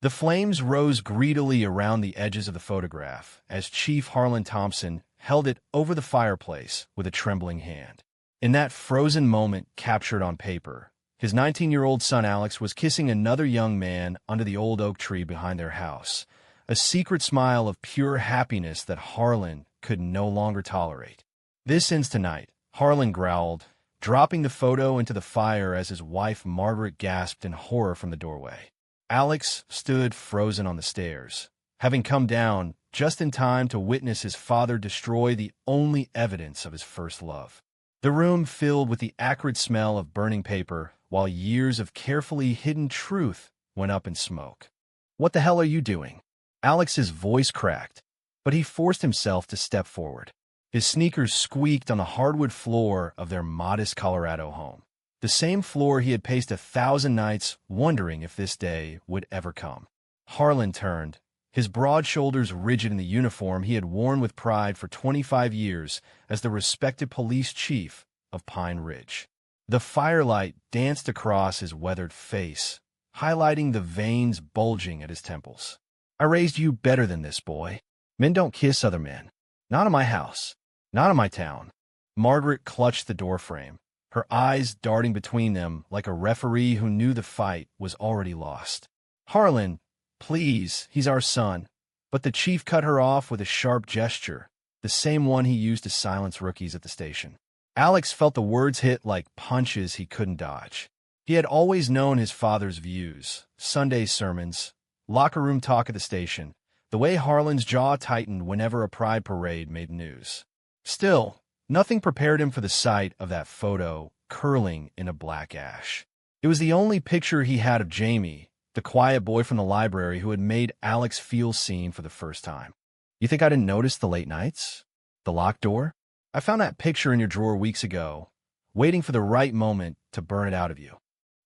The flames rose greedily around the edges of the photograph as Chief Harlan Thompson held it over the fireplace with a trembling hand. In that frozen moment captured on paper, his 19-year-old son Alex was kissing another young man under the old oak tree behind their house, a secret smile of pure happiness that Harlan could no longer tolerate. "This ends tonight," Harlan growled, dropping the photo into the fire as his wife Margaret gasped in horror from the doorway. Alex stood frozen on the stairs, having come down just in time to witness his father destroy the only evidence of his first love. The room filled with the acrid smell of burning paper, while years of carefully hidden truth went up in smoke. "What the hell are you doing?" Alex's voice cracked, but he forced himself to step forward. His sneakers squeaked on the hardwood floor of their modest Colorado home, the same floor he had paced 1,000 nights wondering if this day would ever come. Harlan turned, his broad shoulders rigid in the uniform he had worn with pride for 25 years as the respected police chief of Pine Ridge. The firelight danced across his weathered face, highlighting the veins bulging at his temples. "I raised you better than this, boy. Men don't kiss other men. Not in my house. Not in my town." Margaret clutched the doorframe, her eyes darting between them like a referee who knew the fight was already lost. "Harlan, please, he's our son." But the chief cut her off with a sharp gesture, the same one he used to silence rookies at the station. Alex felt the words hit like punches he couldn't dodge. He had always known his father's views, Sunday sermons, locker room talk at the station, the way Harlan's jaw tightened whenever a pride parade made news. Still, nothing prepared him for the sight of that photo curling in a black ash. It was the only picture he had of Jamie, the quiet boy from the library who had made Alex feel seen for the first time. "You think I didn't notice the late nights? The locked door? I found that picture in your drawer weeks ago, waiting for the right moment to burn it out of you."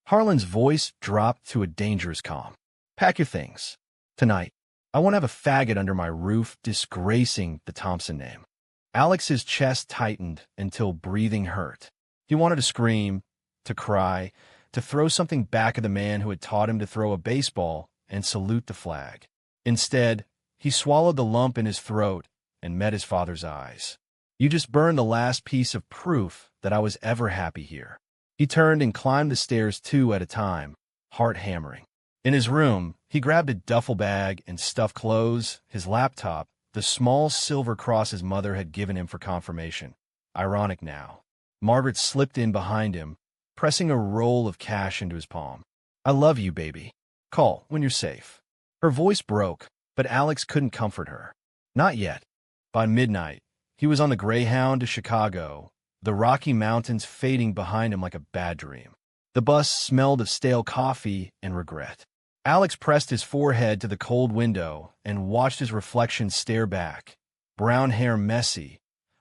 Harlan's voice dropped to a dangerous calm. "Pack your things. Tonight, I won't have a faggot under my roof disgracing the Thompson name." Alex's chest tightened until breathing hurt. He wanted to scream, to cry, to throw something back at the man who had taught him to throw a baseball and salute the flag. Instead, he swallowed the lump in his throat and met his father's eyes. "You just burned the last piece of proof that I was ever happy here." He turned and climbed the stairs 2 at a time, heart hammering. In his room, he grabbed a duffel bag and stuffed clothes, his laptop, the small silver cross his mother had given him for confirmation. Ironic now. Margaret slipped in behind him, pressing a roll of cash into his palm. "I love you, baby. Call when you're safe." Her voice broke, but Alex couldn't comfort her. Not yet. By midnight, he was on the Greyhound to Chicago, the Rocky Mountains fading behind him like a bad dream. The bus smelled of stale coffee and regret. Alex pressed his forehead to the cold window and watched his reflection stare back, brown hair messy,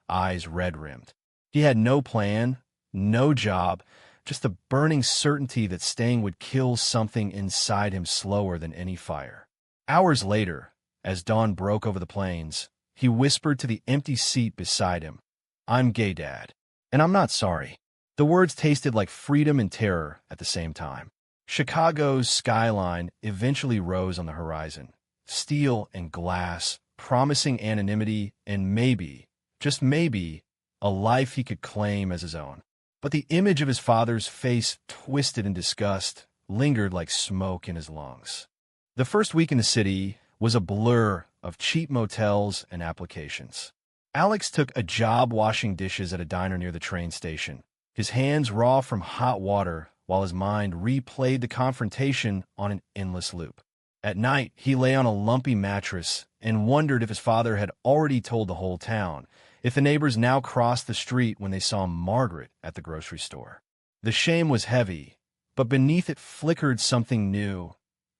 eyes red-rimmed. He had no plan, no job, just the burning certainty that staying would kill something inside him slower than any fire. Hours later, as dawn broke over the plains, he whispered to the empty seat beside him, "I'm gay, Dad, and I'm not sorry." The words tasted like freedom and terror at the same time. Chicago's skyline eventually rose on the horizon, steel and glass, promising anonymity and maybe, just maybe, a life he could claim as his own. But the image of his father's face, twisted in disgust, lingered like smoke in his lungs. The first week in the city was a blur of cheap motels and applications. Alex took a job washing dishes at a diner near the train station, his hands raw from hot water while his mind replayed the confrontation on an endless loop. At night, he lay on a lumpy mattress and wondered if his father had already told the whole town, if the neighbors now crossed the street when they saw Margaret at the grocery store. The shame was heavy, but beneath it flickered something new.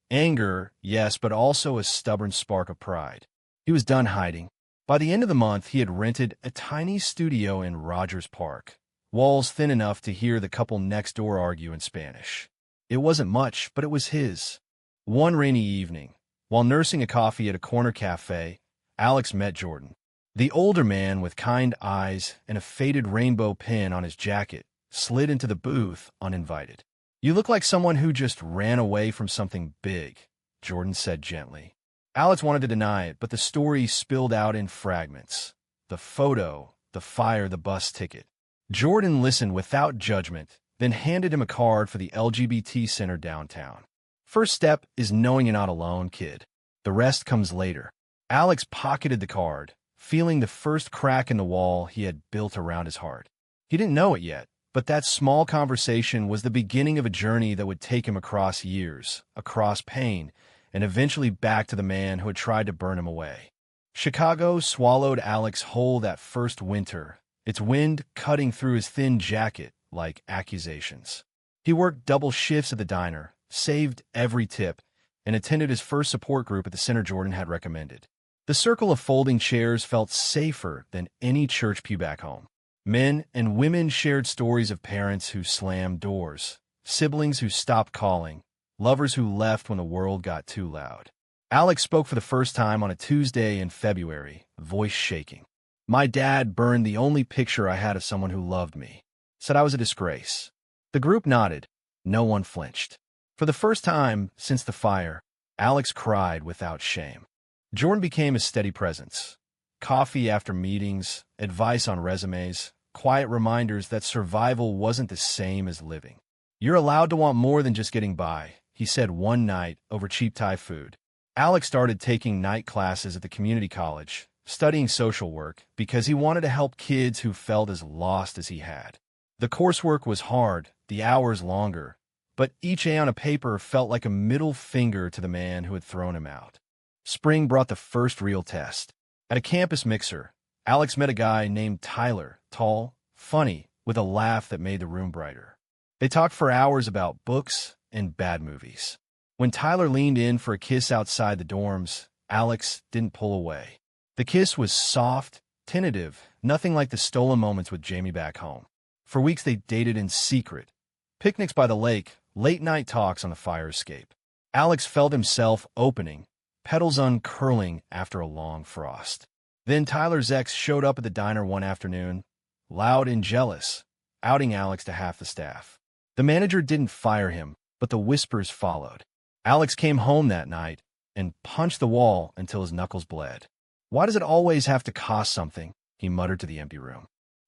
Anger, yes, but also a stubborn spark of pride. He was done hiding. By the end of the month, he had rented a tiny studio in Rogers Park, walls thin enough to hear the couple next door argue in Spanish. It wasn't much, but it was his. One rainy evening, while nursing a coffee at a corner cafe, Alex met Jordan. The older man with kind eyes and a faded rainbow pin on his jacket slid into the booth uninvited. "You look like someone who just ran away from something big," Jordan said gently. Alex wanted to deny it, but the story spilled out in fragments. The photo, the fire, the bus ticket. Jordan listened without judgment, then handed him a card for the LGBT center downtown. First step is knowing you're not alone, kid. The rest comes later. Alex pocketed the card, feeling the first crack in the wall he had built around his heart. He didn't know it yet, but that small conversation was the beginning of a journey that would take him across years, across pain, and eventually back to the man who had tried to burn him away. Chicago swallowed Alex whole that first winter, its wind cutting through his thin jacket like accusations. He worked double shifts at the diner, saved every tip, and attended his first support group at the center Jordan had recommended. The circle of folding chairs felt safer than any church pew back home. Men and women shared stories of parents who slammed doors, siblings who stopped calling, lovers who left when the world got too loud. Alex spoke for the first time on a Tuesday in February, voice shaking. My dad burned the only picture I had of someone who loved me. Said I was a disgrace. The group nodded. No one flinched. For the first time since the fire, Alex cried without shame. Jordan became a steady presence. Coffee after meetings, advice on resumes, quiet reminders that survival wasn't the same as living. You're allowed to want more than just getting by, he said one night over cheap Thai food. Alex started taking night classes at the community college, studying social work, because he wanted to help kids who felt as lost as he had. The coursework was hard, the hours longer, but each A on a paper felt like a middle finger to the man who had thrown him out. Spring brought the first real test. At a campus mixer, Alex met a guy named Tyler, tall, funny, with a laugh that made the room brighter. They talked for hours about books and bad movies. When Tyler leaned in for a kiss outside the dorms, Alex didn't pull away. The kiss was soft, tentative, nothing like the stolen moments with Jamie back home. For weeks they dated in secret. Picnics by the lake, late-night talks on the fire escape. Alex felt himself opening, petals uncurling after a long frost. Then Tyler's ex showed up at the diner one afternoon, loud and jealous, outing Alex to half the staff. The manager didn't fire him, but the whispers followed. Alex came home that night and punched the wall until his knuckles bled. Why does it always have to cost something? He muttered to the empty room.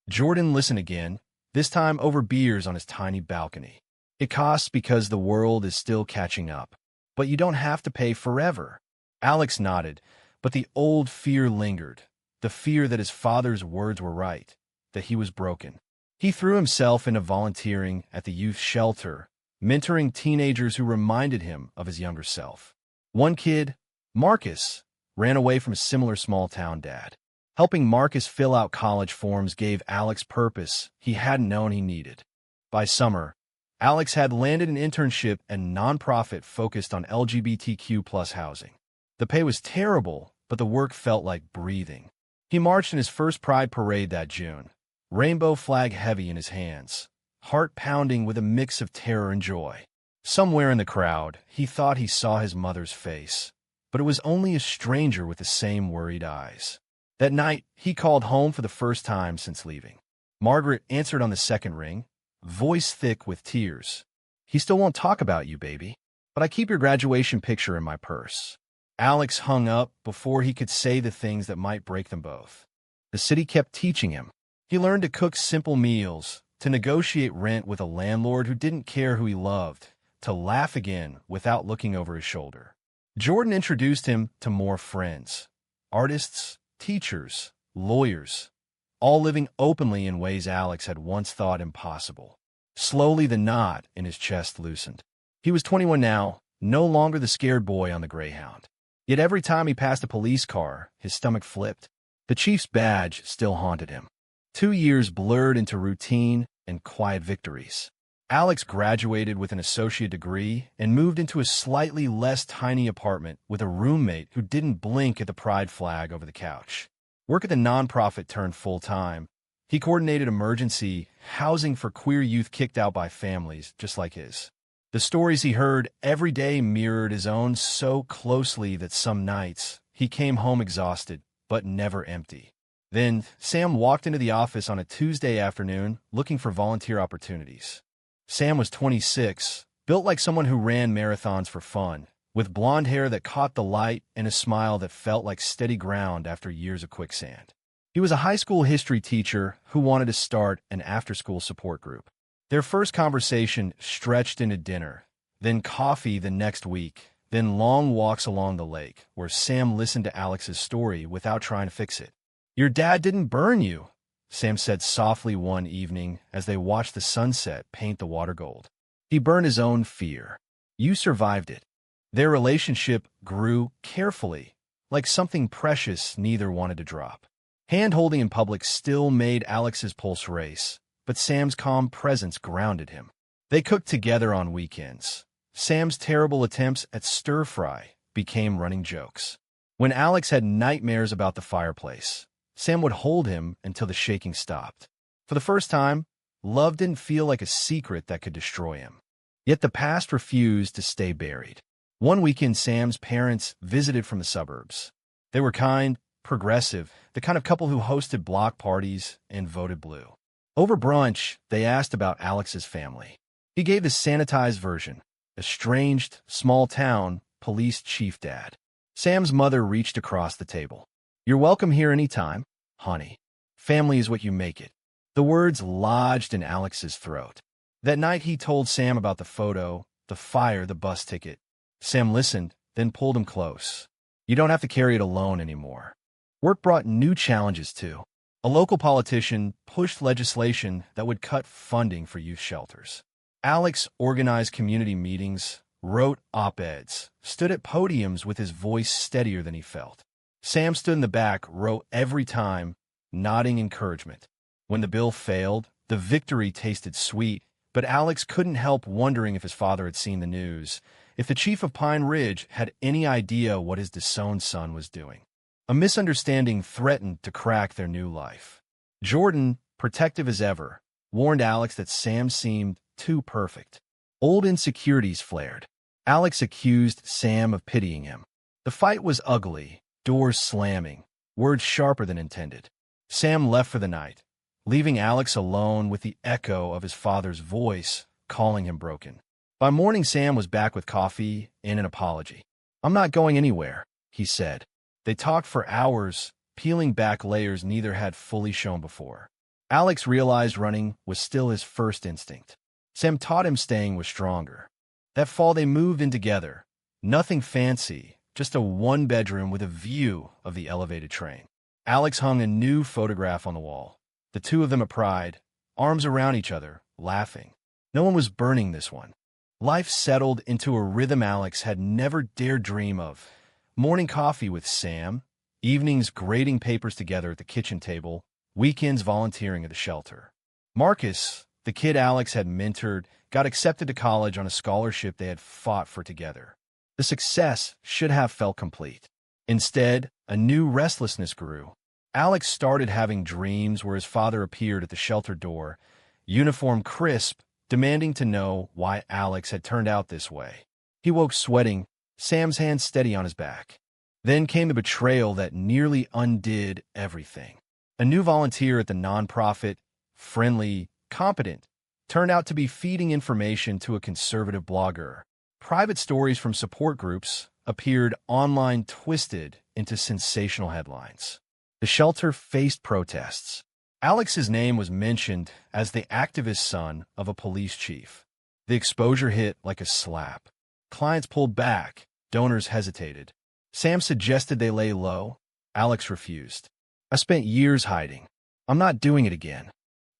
Jordan listened again, this time over beers on his tiny balcony. It costs because the world is still catching up. But you don't have to pay forever. Alex nodded, but the old fear lingered, the fear that his father's words were right, that he was broken. He threw himself into volunteering at the youth shelter, mentoring teenagers who reminded him of his younger self. One kid, Marcus, ran away from a similar small-town dad. Helping Marcus fill out college forms gave Alex purpose he hadn't known he needed. By summer, Alex had landed an internship at a nonprofit focused on LGBTQ+ housing. The pay was terrible, but the work felt like breathing. He marched in his first Pride parade that June, rainbow flag heavy in his hands, heart pounding with a mix of terror and joy. Somewhere in the crowd, he thought he saw his mother's face, but it was only a stranger with the same worried eyes. That night, he called home for the first time since leaving. Margaret answered on the second ring, voice thick with tears. He still won't talk about you, baby, but I keep your graduation picture in my purse. Alex hung up before he could say the things that might break them both. The city kept teaching him. He learned to cook simple meals, to negotiate rent with a landlord who didn't care who he loved, to laugh again without looking over his shoulder. Jordan introduced him to more friends, artists, teachers, lawyers, all living openly in ways Alex had once thought impossible. Slowly the knot in his chest loosened. He was 21 now, no longer the scared boy on the Greyhound. Yet every time he passed a police car, his stomach flipped. The chief's badge still haunted him. 2 years blurred into routine and quiet victories. Alex graduated with an associate degree and moved into a slightly less tiny apartment with a roommate who didn't blink at the pride flag over the couch. Work at the nonprofit turned full-time. He coordinated emergency housing for queer youth kicked out by families just like his. The stories he heard every day mirrored his own so closely that some nights he came home exhausted, but never empty. Then Sam walked into the office on a Tuesday afternoon looking for volunteer opportunities. Sam was 26, built like someone who ran marathons for fun, with blonde hair that caught the light and a smile that felt like steady ground after years of quicksand. He was a high school history teacher who wanted to start an after-school support group. Their first conversation stretched into dinner, then coffee the next week, then long walks along the lake, where Sam listened to Alex's story without trying to fix it. "Your dad didn't burn you," Sam said softly one evening as they watched the sunset paint the water gold. "He burned his own fear. You survived it." Their relationship grew carefully, like something precious neither wanted to drop. Hand-holding in public still made Alex's pulse race, but Sam's calm presence grounded him. They cooked together on weekends. Sam's terrible attempts at stir-fry became running jokes. When Alex had nightmares about the fireplace, Sam would hold him until the shaking stopped. For the first time, love didn't feel like a secret that could destroy him. Yet the past refused to stay buried. One weekend, Sam's parents visited from the suburbs. They were kind, progressive, the kind of couple who hosted block parties and voted blue. Over brunch, they asked about Alex's family. He gave the sanitized version, estranged, small-town, police chief dad. Sam's mother reached across the table. "You're welcome here anytime, honey. Family is what you make it." The words lodged in Alex's throat. That night he told Sam about the photo, the fire, the bus ticket. Sam listened, then pulled him close. "You don't have to carry it alone anymore." Work brought new challenges too. A local politician pushed legislation that would cut funding for youth shelters. Alex organized community meetings, wrote op-eds, stood at podiums with his voice steadier than he felt. Sam stood in the back, wrote every time, nodding encouragement. When the bill failed, the victory tasted sweet, but Alex couldn't help wondering if his father had seen the news, if the chief of Pine Ridge had any idea what his disowned son was doing. A misunderstanding threatened to crack their new life. Jordan, protective as ever, warned Alex that Sam seemed too perfect. Old insecurities flared. Alex accused Sam of pitying him. The fight was ugly, doors slamming, words sharper than intended. Sam left for the night, leaving Alex alone with the echo of his father's voice calling him broken. By morning, Sam was back with coffee and an apology. "I'm not going anywhere," he said. They talked for hours, peeling back layers neither had fully shown before. Alex realized running was still his first instinct. Sam taught him staying was stronger. That fall they moved in together. Nothing fancy, just a one-bedroom with a view of the elevated train. Alex hung a new photograph on the wall. The two of them at pride, arms around each other, laughing. No one was burning this one. Life settled into a rhythm Alex had never dared dream of. Morning coffee with Sam, evenings grading papers together at the kitchen table, weekends volunteering at the shelter. Marcus, the kid Alex had mentored, got accepted to college on a scholarship they had fought for together. The success should have felt complete. Instead, a new restlessness grew. Alex started having dreams where his father appeared at the shelter door, uniform crisp, demanding to know why Alex had turned out this way. He woke sweating, Sam's hand steady on his back. Then came the betrayal that nearly undid everything. A new volunteer at the nonprofit, friendly, competent, turned out to be feeding information to a conservative blogger. Private stories from support groups appeared online, twisted into sensational headlines. The shelter faced protests. Alex's name was mentioned as the activist son of a police chief. The exposure hit like a slap. Clients pulled back. Donors hesitated. Sam suggested they lay low. Alex refused. "I spent years hiding. I'm not doing it again."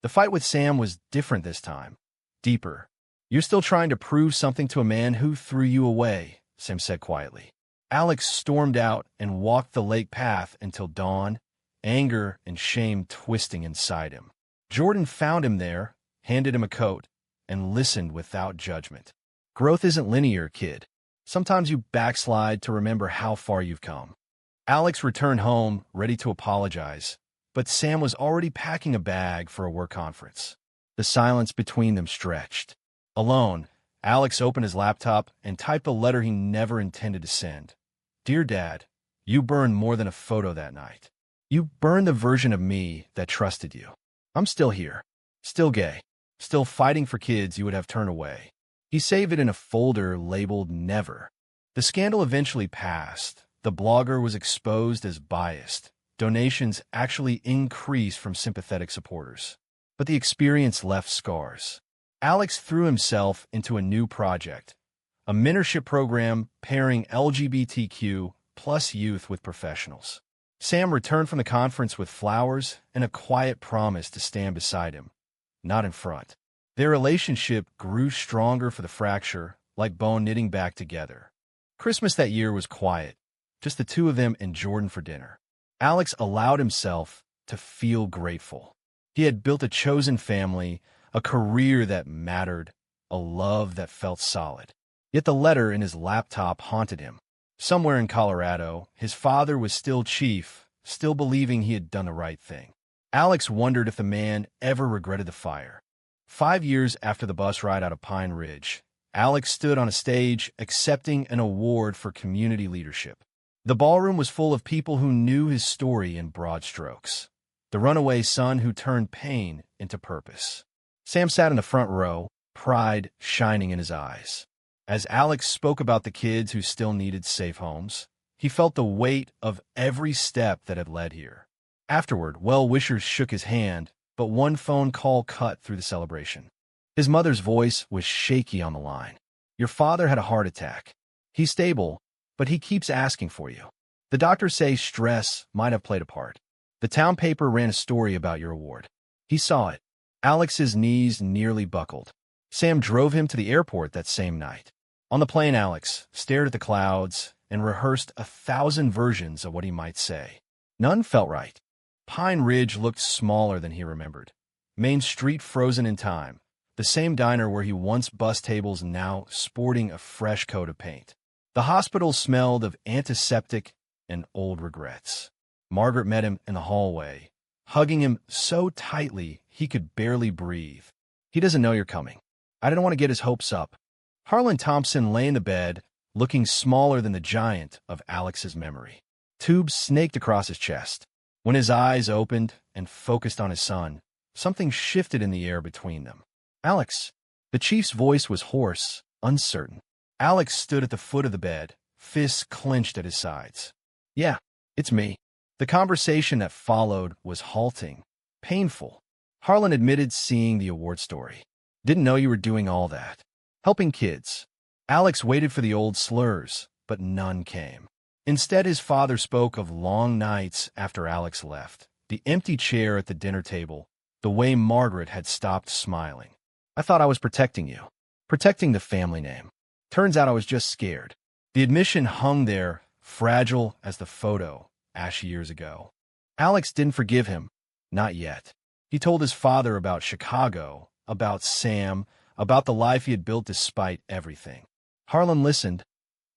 The fight with Sam was different this time. Deeper. "You're still trying to prove something to a man who threw you away," Sam said quietly. Alex stormed out and walked the lake path until dawn, anger and shame twisting inside him. Jordan found him there, handed him a coat, and listened without judgment. "Growth isn't linear, kid. Sometimes you backslide to remember how far you've come." Alex returned home, ready to apologize, but Sam was already packing a bag for a work conference. The silence between them stretched. Alone, Alex opened his laptop and typed a letter he never intended to send. "Dear Dad, you burned more than a photo that night. You burned the version of me that trusted you. I'm still here, still gay, still fighting for kids you would have turned away." He saved it in a folder labeled Never. The scandal eventually passed. The blogger was exposed as biased. Donations actually increased from sympathetic supporters. But the experience left scars. Alex threw himself into a new project, a mentorship program pairing LGBTQ plus youth with professionals. Sam returned from the conference with flowers and a quiet promise to stand beside him, not in front. Their relationship grew stronger for the fracture, like bone knitting back together. Christmas that year was quiet, just the two of them and Jordan for dinner. Alex allowed himself to feel grateful. He had built a chosen family, a career that mattered, a love that felt solid. Yet the letter in his laptop haunted him. Somewhere in Colorado, his father was still chief, still believing he had done the right thing. Alex wondered if the man ever regretted the fire. 5 years after the bus ride out of Pine Ridge, Alex stood on a stage accepting an award for community leadership. The ballroom was full of people who knew his story in broad strokes. The runaway son who turned pain into purpose. Sam sat in the front row, pride shining in his eyes. As Alex spoke about the kids who still needed safe homes, he felt the weight of every step that had led here. Afterward, well-wishers shook his hand, but one phone call cut through the celebration. His mother's voice was shaky on the line. "Your father had a heart attack. He's stable, but he keeps asking for you. The doctors say stress might have played a part. The town paper ran a story about your award." He saw it. Alex's knees nearly buckled. Sam drove him to the airport that same night. On the plane, Alex stared at the clouds and rehearsed 1,000 versions of what he might say. None felt right. Pine Ridge looked smaller than he remembered. Main Street frozen in time. The same diner where he once bussed tables now sporting a fresh coat of paint. The hospital smelled of antiseptic and old regrets. Margaret met him in the hallway, hugging him so tightly he could barely breathe. "He doesn't know you're coming." I didn't want to get his hopes up. Harlan Thompson lay in the bed, looking smaller than the giant of Alex's memory. Tubes snaked across his chest. When his eyes opened and focused on his son, something shifted in the air between them. "Alex." The chief's voice was hoarse, uncertain. Alex stood at the foot of the bed, fists clenched at his sides. "Yeah, it's me." The conversation that followed was halting, painful. Harlan admitted seeing the award story. "Didn't know you were doing all that. Helping kids." Alex waited for the old slurs, but none came. Instead, his father spoke of long nights after Alex left, the empty chair at the dinner table, the way Margaret had stopped smiling. "I thought I was protecting you, protecting the family name. Turns out I was just scared." The admission hung there, fragile as the photo, ashy years ago. Alex didn't forgive him, not yet. He told his father about Chicago, about Sam, about the life he had built despite everything. Harlan listened,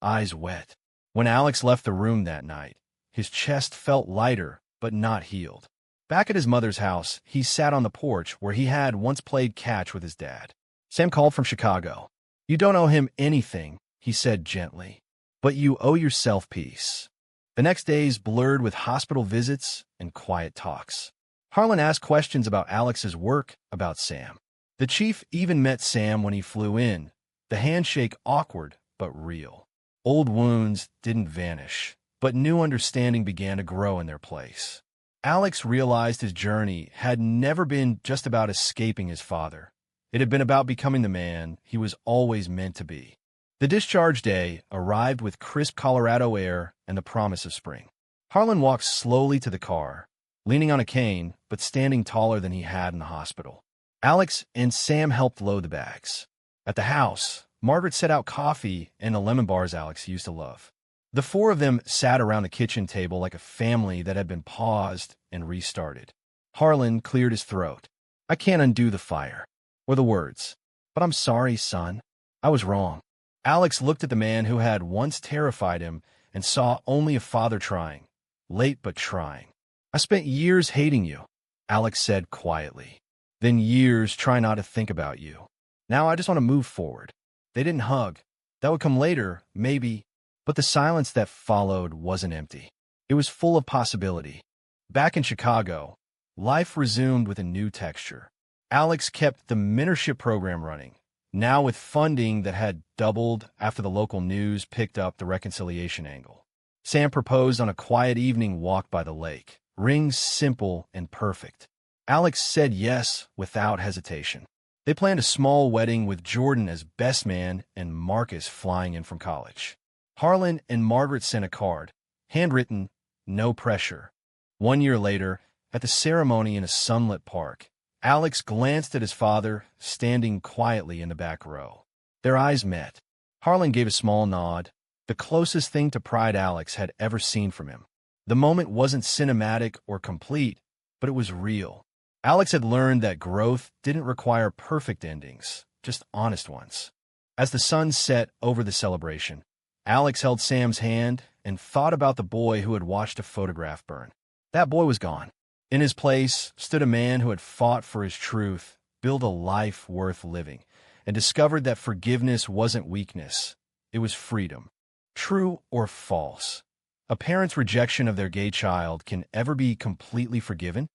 eyes wet. When Alex left the room that night, his chest felt lighter, but not healed. Back at his mother's house, he sat on the porch where he had once played catch with his dad. Sam called from Chicago. "You don't owe him anything," he said gently, "but you owe yourself peace." The next days blurred with hospital visits and quiet talks. Harlan asked questions about Alex's work, about Sam. The chief even met Sam when he flew in, the handshake awkward but real. Old wounds didn't vanish, but new understanding began to grow in their place. Alex realized his journey had never been just about escaping his father. It had been about becoming the man he was always meant to be. The discharge day arrived with crisp Colorado air and the promise of spring. Harlan walked slowly to the car, leaning on a cane, but standing taller than he had in the hospital. Alex and Sam helped load the bags. At the house, Margaret set out coffee and the lemon bars Alex used to love. The four of them sat around the kitchen table like a family that had been paused and restarted. Harlan cleared his throat. "I can't undo the fire," were the words. "But I'm sorry, son. I was wrong." Alex looked at the man who had once terrified him and saw only a father trying, late but trying. "I spent years hating you," Alex said quietly. "Then years trying not to think about you. Now I just want to move forward." They didn't hug. That would come later, maybe. But the silence that followed wasn't empty. It was full of possibility. Back in Chicago, life resumed with a new texture. Alex kept the mentorship program running, now with funding that had doubled after the local news picked up the reconciliation angle. Sam proposed on a quiet evening walk by the lake. Rings simple and perfect. Alex said yes without hesitation. They planned a small wedding with Jordan as best man and Marcus flying in from college. Harlan and Margaret sent a card, handwritten, no pressure. 1 year later, at the ceremony in a sunlit park, Alex glanced at his father, standing quietly in the back row. Their eyes met. Harlan gave a small nod, the closest thing to pride Alex had ever seen from him. The moment wasn't cinematic or complete, but it was real. Alex had learned that growth didn't require perfect endings, just honest ones. As the sun set over the celebration, Alex held Sam's hand and thought about the boy who had watched a photograph burn. That boy was gone. In his place stood a man who had fought for his truth, built a life worth living, and discovered that forgiveness wasn't weakness, it was freedom. True or false? A parent's rejection of their gay child can ever be completely forgiven?